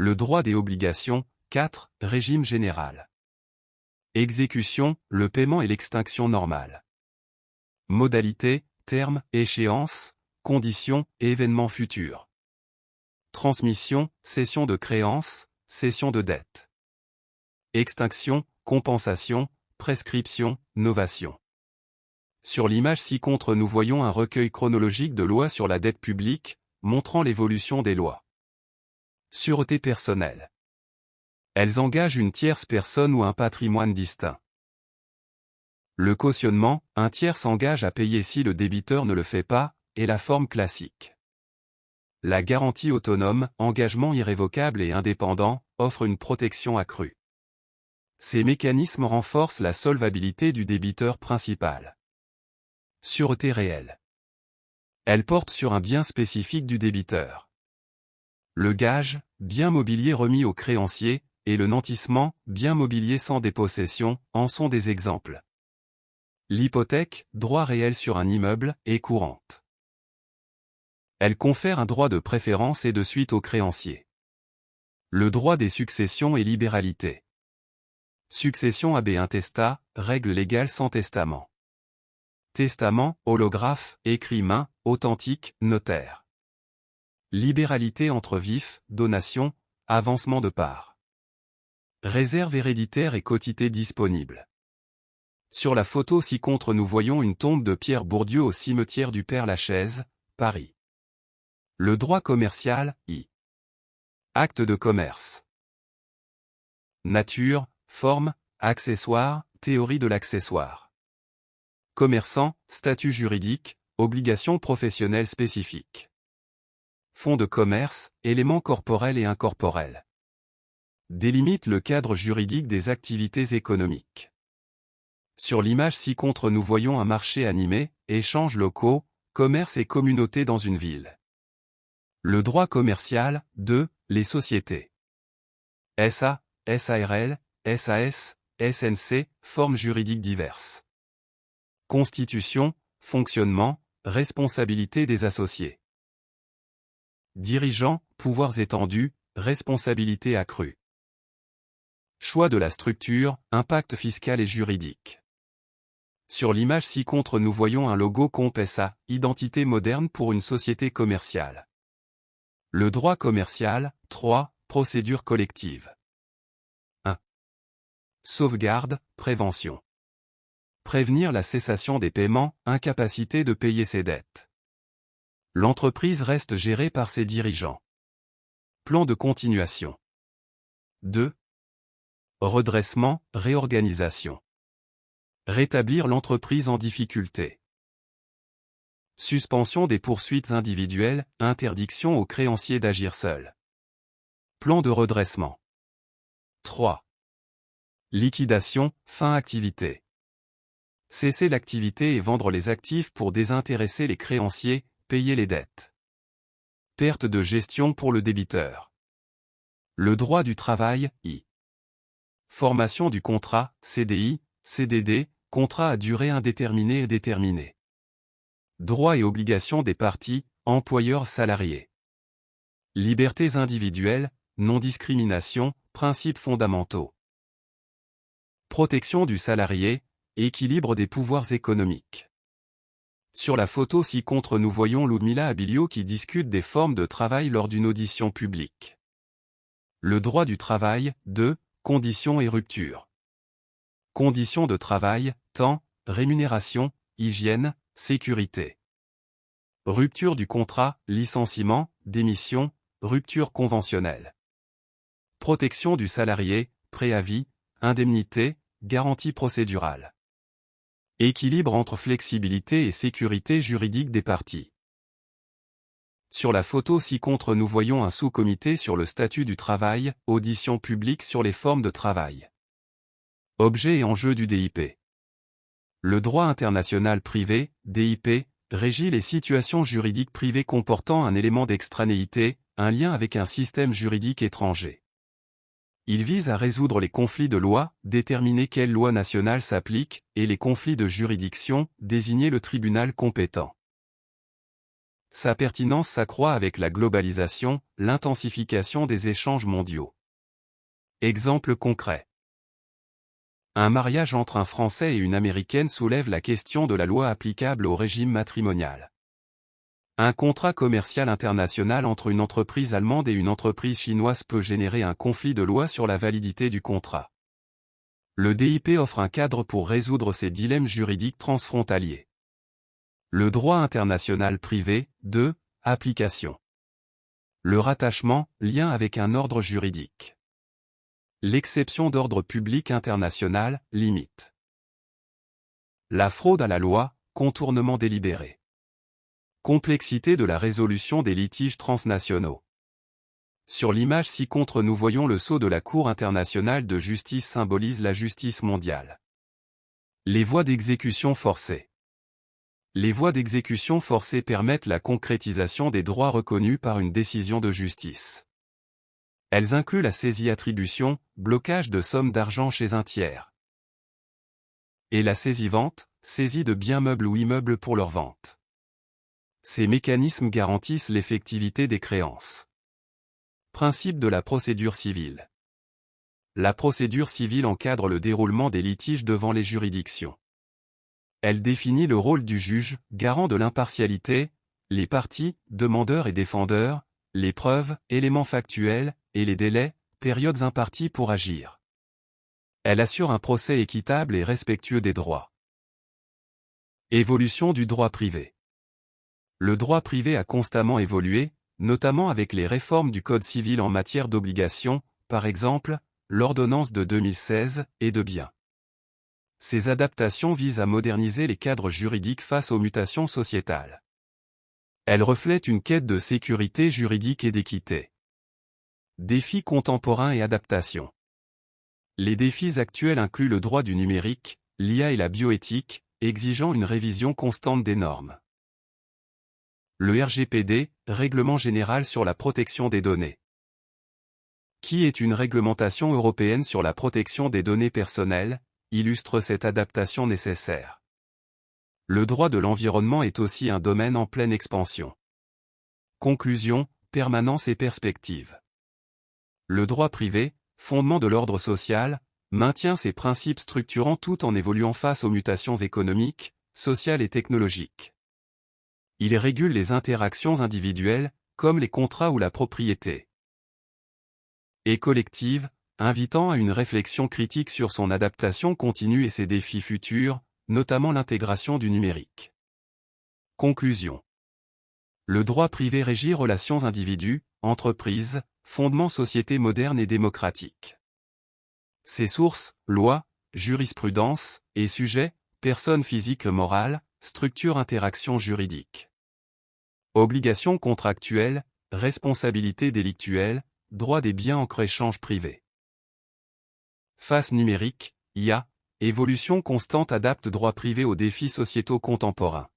Le droit des obligations. 4. Régime général. Exécution, le paiement et l'extinction normale. Modalité, terme, échéance, conditions et événements futurs. Transmission, cession de créances, cession de dette. Extinction, compensation, prescription, novation. Sur l'image ci-contre nous voyons un recueil chronologique de lois sur la dette publique, montrant l'évolution des lois. Sûreté personnelle. Elles engagent une tierce personne ou un patrimoine distinct. Le cautionnement, un tiers s'engage à payer si le débiteur ne le fait pas, est la forme classique. La garantie autonome, engagement irrévocable et indépendant, offre une protection accrue. Ces mécanismes renforcent la solvabilité du débiteur principal. Sûreté réelle. Elle porte sur un bien spécifique du débiteur. Le gage, bien mobilier remis au créancier, et le nantissement, bien mobilier sans dépossession, en sont des exemples. L'hypothèque, droit réel sur un immeuble, est courante. Elle confère un droit de préférence et de suite au créancier. Le droit des successions et libéralité. Succession ab intestat, règle légale sans testament. Testament, holographe, écrit main, authentique, notaire. Libéralité entre vifs, donation, avancement de part. Réserve héréditaire et quotité disponible. Sur la photo ci-contre nous voyons une tombe de Pierre Bourdieu au cimetière du Père-Lachaise, Paris. Le droit commercial, I. Acte de commerce. Nature, forme, accessoire, théorie de l'accessoire. Commerçant, statut juridique, obligation professionnelle spécifique. Fonds de commerce, éléments corporels et incorporels. Délimite le cadre juridique des activités économiques. Sur l'image ci-contre nous voyons un marché animé, échanges locaux, commerce et communauté dans une ville. Le droit commercial. 2. Les sociétés. SA, SARL, SAS, SNC, formes juridiques diverses. Constitution, fonctionnement, responsabilité des associés. Dirigeants, pouvoirs étendus, responsabilité accrue. Choix de la structure, impact fiscal et juridique. Sur l'image ci-contre nous voyons un logo Comp SA, identité moderne pour une société commerciale. Le droit commercial. 3. Procédure collective. 1. Sauvegarde, prévention. Prévenir la cessation des paiements, incapacité de payer ses dettes. L'entreprise reste gérée par ses dirigeants. Plan de continuation. 2. Redressement, réorganisation. Rétablir l'entreprise en difficulté. Suspension des poursuites individuelles, interdiction aux créanciers d'agir seuls. Plan de redressement. 3. Liquidation, fin activité. Cesser l'activité et vendre les actifs pour désintéresser les créanciers, payer les dettes. Perte de gestion pour le débiteur. Le droit du travail, I. Formation du contrat, CDI, CDD, contrat à durée indéterminée et déterminée. Droits et obligations des parties, employeurs salariés. Libertés individuelles, non-discrimination, principes fondamentaux. Protection du salarié, équilibre des pouvoirs économiques. Sur la photo ci-contre nous voyons Ludmila Abilio qui discute des formes de travail lors d'une audition publique. Le droit du travail. 2. Conditions et ruptures. Conditions de travail, temps, rémunération, hygiène, sécurité. Rupture du contrat, licenciement, démission, rupture conventionnelle. Protection du salarié, préavis, indemnité, garantie procédurale. Équilibre entre flexibilité et sécurité juridique des parties. Sur la photo ci-contre nous voyons un sous-comité sur le statut du travail, audition publique sur les formes de travail. Objet et enjeux du DIP. Le droit international privé, DIP, régit les situations juridiques privées comportant un élément d'extranéité, un lien avec un système juridique étranger. Il vise à résoudre les conflits de loi, déterminer quelle loi nationale s'applique, et les conflits de juridiction, désigner le tribunal compétent. Sa pertinence s'accroît avec la globalisation, l'intensification des échanges mondiaux. Exemple concret. Un mariage entre un Français et une Américaine soulève la question de la loi applicable au régime matrimonial. Un contrat commercial international entre une entreprise allemande et une entreprise chinoise peut générer un conflit de loi sur la validité du contrat. Le DIP offre un cadre pour résoudre ces dilemmes juridiques transfrontaliers. Le droit international privé, 2, application. Le rattachement, lien avec un ordre juridique. L'exception d'ordre public international, limite. La fraude à la loi, contournement délibéré. Complexité de la résolution des litiges transnationaux. Sur l'image ci-contre nous voyons le sceau de la Cour internationale de justice symbolise la justice mondiale. Les voies d'exécution forcée. Les voies d'exécution forcée permettent la concrétisation des droits reconnus par une décision de justice. Elles incluent la saisie-attribution, blocage de sommes d'argent chez un tiers. Et la saisie-vente, saisie de biens meubles ou immeubles pour leur vente. Ces mécanismes garantissent l'effectivité des créances. Principe de la procédure civile. La procédure civile encadre le déroulement des litiges devant les juridictions. Elle définit le rôle du juge, garant de l'impartialité, les parties, demandeurs et défendeurs, les preuves, éléments factuels, et les délais, périodes imparties pour agir. Elle assure un procès équitable et respectueux des droits. Évolution du droit privé. Le droit privé a constamment évolué, notamment avec les réformes du Code civil en matière d'obligations, par exemple, l'ordonnance de 2016, et de biens. Ces adaptations visent à moderniser les cadres juridiques face aux mutations sociétales. Elles reflètent une quête de sécurité juridique et d'équité. Défis contemporains et adaptation. Les défis actuels incluent le droit du numérique, l'IA et la bioéthique, exigeant une révision constante des normes. Le RGPD, Règlement général sur la protection des données. Qui est une réglementation européenne sur la protection des données personnelles, illustre cette adaptation nécessaire. Le droit de l'environnement est aussi un domaine en pleine expansion. Conclusion, permanence et perspective. Le droit privé, fondement de l'ordre social, maintient ses principes structurants tout en évoluant face aux mutations économiques, sociales et technologiques. Il régule les interactions individuelles, comme les contrats ou la propriété. Et collective, invitant à une réflexion critique sur son adaptation continue et ses défis futurs, notamment l'intégration du numérique. Conclusion. Le droit privé régit relations individus, entreprises, fondements société moderne et démocratique. Ses sources, lois, jurisprudence, et sujets, personnes physiques morales, structure interaction juridique. Obligations contractuelles, responsabilité délictuelle, droit des biens en échange privé. Face numérique, IA, évolution constante adapte droit privé aux défis sociétaux contemporains.